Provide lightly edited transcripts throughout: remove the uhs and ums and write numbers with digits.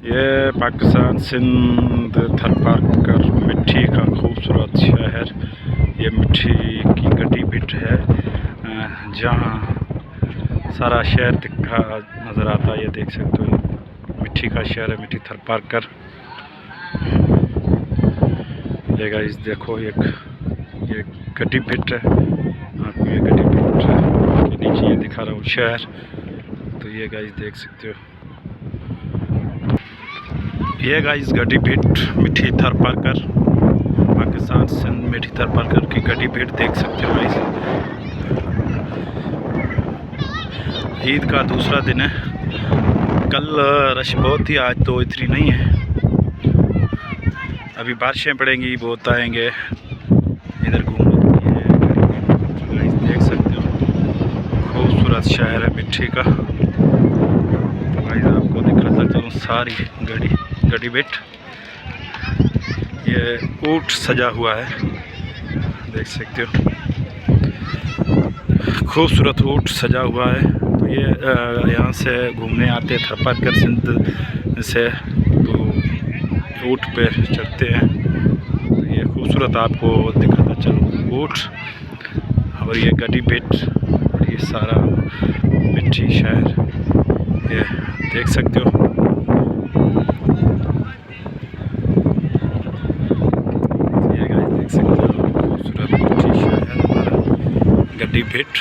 ये पाकिस्तान सिंध थरपारकर मिट्टी का खूबसूरत शहर। ये मिट्टी की गड्डी भिट है जहाँ सारा शहर दिखा नज़र आता है। ये देख सकते हो मिट्टी का शहर है, मिट्टी थरपारकर। ये गाइस देखो ये गड्डी भिट है, आपको ये गड्डी भिट के नीचे ये दिखा रहा हूँ शहर। तो ये गाइस देख सकते हो, ये गाइस गड्डी भिट मिट्टी थरपारकर, पाकिस्तान सिंध मिट्टी थरपारकर की गड्डी भिट देख सकते हो गाइस। ईद का दूसरा दिन है, कल रश बहुत थी, आज तो इतनी नहीं है। अभी बारिशें पड़ेंगी, बहुत आएंगे इधर घूमने के लिए। गाइस देख सकते हो खूबसूरत शहर है मिट्टी का। गाइस आपको दिखाता चलूँ सारी गड्डी भिट। ये ऊंट सजा हुआ है, देख सकते हो खूबसूरत ऊंट सजा हुआ है। तो ये यहाँ से घूमने आते हैं थरपारकर सिंध से, तो ऊंट पे चढ़ते हैं। तो ये खूबसूरत आपको दिखाता चलूँ ऊंट और ये गड्डी भिट और ये सारा मिट्टी शहर, ये देख सकते हो। ये गाइस देख सकते हो खूबसूरत मिट्टी शहर हमारा गड्डी भिट।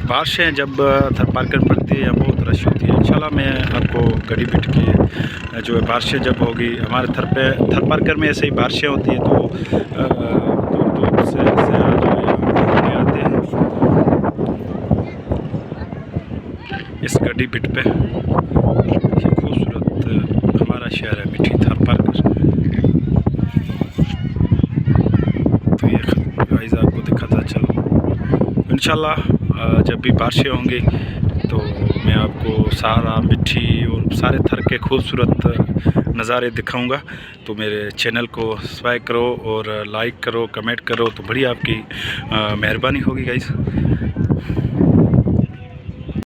बारिशें जब थरपारकर पड़ती है या बहुत रश होती है, इंशाल्लाह मैं आपको गड्डी भिट की जो है बारिशें जब होगी, हमारे थरपारकर में ऐसे ही बारिशें होती है तो दूर दूर से जो है घूमने आते हैं इस गड्डी भिट पे। ये खूबसूरत हमारा शहर है मिट्टी थरपारकर। तो ये गाइस आपको दिखाता चलो, इंशाल्लाह जब भी बारिशें होंगी तो मैं आपको सारा मिट्टी और सारे थर के खूबसूरत नज़ारे दिखाऊंगा। तो मेरे चैनल को सब्सक्राइब करो और लाइक करो, कमेंट करो, तो बड़ी आपकी मेहरबानी होगी गाइस।